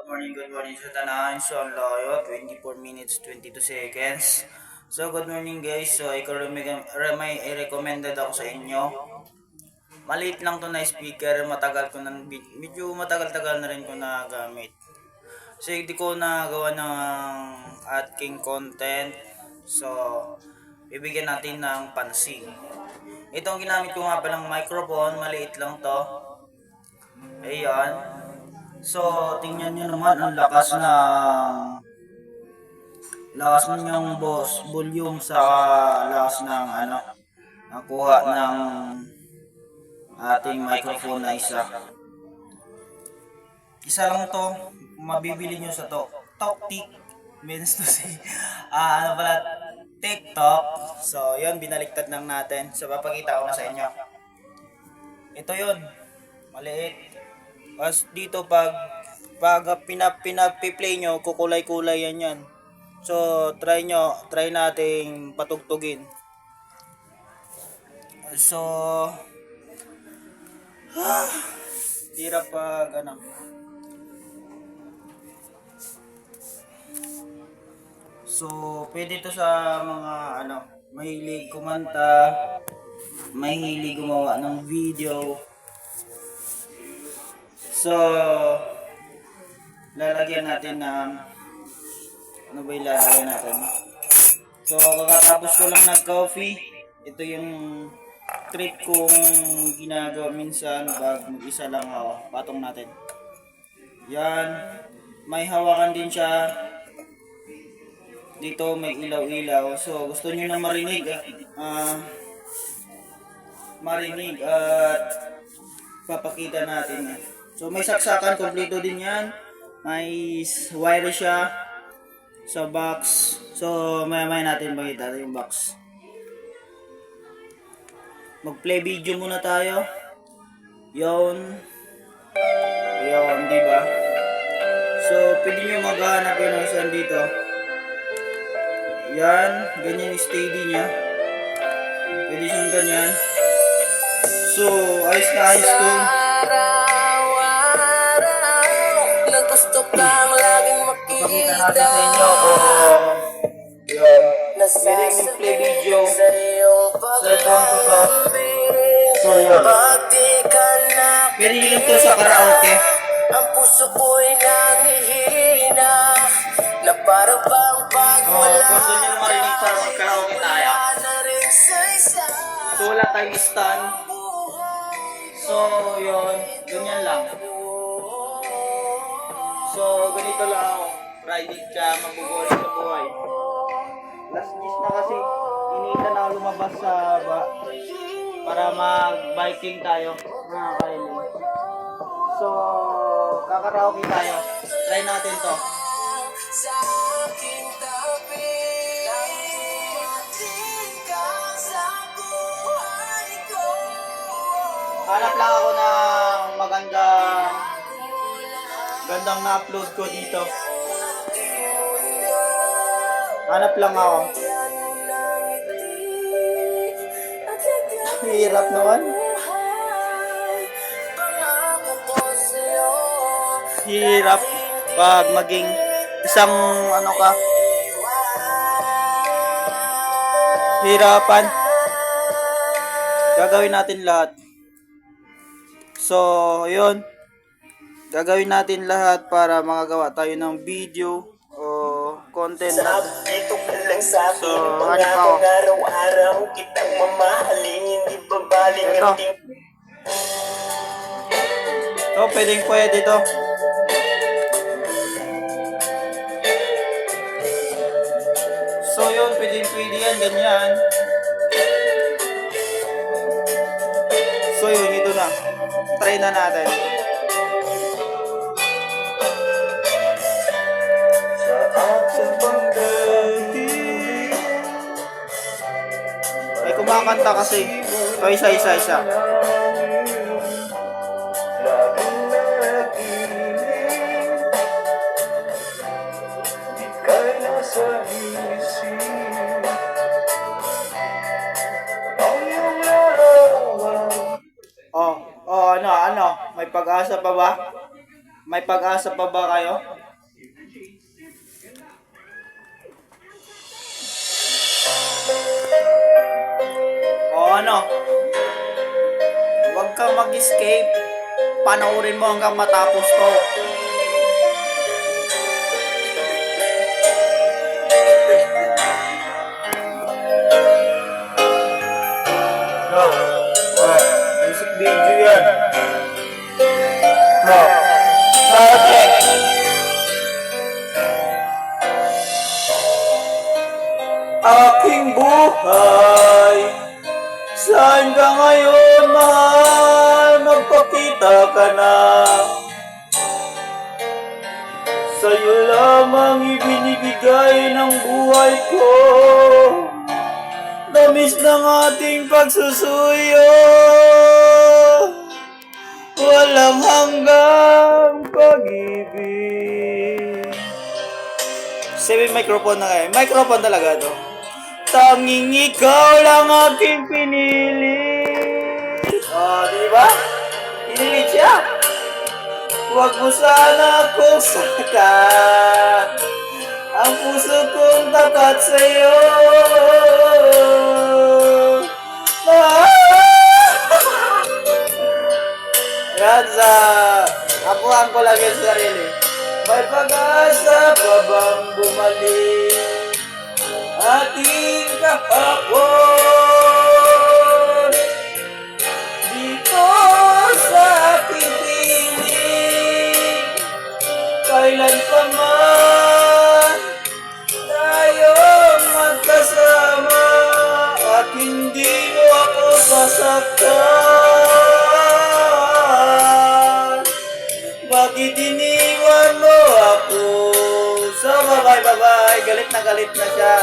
good morning sa tanan. So, ang layo, 24 minutes, 22 seconds. So, good morning guys. So, ikaw may recommended ako sa inyo. Maliit lang to na speaker, medyo matagal-tagal na rin ko na gamit. So, hindi ko nagawa ng aking content. So, bibigyan natin ng pansin. Ito ang ginamit ko nga palang microphone, maliit lang to. Ayan. So, tingnan nyo naman ang lakas ng volume sa lakas ng nakuha ng ating microphone na isa. Isa lang to, mabibili nyo sa Toktik, means to say, TikTok. So, yun, binaliktad lang natin. So, papakita ko na sa inyo. Ito yun, maliit. As dito pag pinapi-play nyo, kukulay-kulay yan. So try nating patugtugin. So hirap pag So pwede to sa mga mahilig kumanta, mahilig gumawa ng video. So, lalagyan natin ng ilalagay natin? So, kakatapos ko lang nag-coffee. Ito yung trip kong ginagawa minsan pag mag-isa lang ako. Patong natin. Yan. May hawakan din siya. Dito may ilaw-ilaw. So, gusto niyo na marinig at papakita natin. So may saksakan, kompleto din yan. May wire siya sa box. So maya natin makita yung box. Mag-play video muna tayo. Yon, di ba? So pwede nyo maghanap yun ng saan dito. Yan, ganyan yung steady niya. Pwede siyang ganyan. So ayos na ayos to. Gusto kang laging makita sa inyo yun. Pwede mag-play video sa account ko to. So yun. Pwede nyo to sa karaoke. Ang puso ko'y nangihina na parang bang pagwala. Gusto nyo marinig sa mag-karaoke tayo. So wala tayong stand. So yun. Ganyan lang. So, ganito lang ako. Riding ka, mabubuhay sa buhay. Last gis na kasi, iniita na ako lumabas para mag-biking tayo. Mga kailan. So, kakaraoke tayo. Try natin to. Hanap lang ako ng gandang na-upload ko dito. Hanap lang ako. Hirap naman. Hirap pag maging isang ka. Hirapan. Gagawin natin lahat. So, yun. Gagawin natin lahat para makagawa tayo ng video o content na. So, hanip ako. Ito. So, pwede to. So, yun, pwede yan, ganyan. So, yun, ito na. Try na natin. May kumakanta kasi. So, isa. May pag-asa pa ba? May pag-asa pa ba kayo? O ano? Huwag kang mag-escape. Panoorin mo hanggang matapos to. Go. Music video yan. Go. Subject. Aking buhay, saan ka ngayon, mahal? Magpakita ka na. Sa'yo lamang ibinibigay ng buhay ko. Tamis ng ating pagsusuyo, walang hanggang pag-ibig. Sabi microphone na kayo. Microphone talaga to. Tanging ikaw lang aking pinili. Oh, di ba? Pinili siya. Huwag mo sana akong saktan. Ang puso kong tapat sa'yo. Yan sa apuhan ko lagi sa sarili. May pag-asa pa bang bumalik ating kahapon dito sa ating piling? Kailan pa man tayong magkasama at hindi mo ako sasaktan. Bakit iniwan mo ako? So bye bye, galit na siya.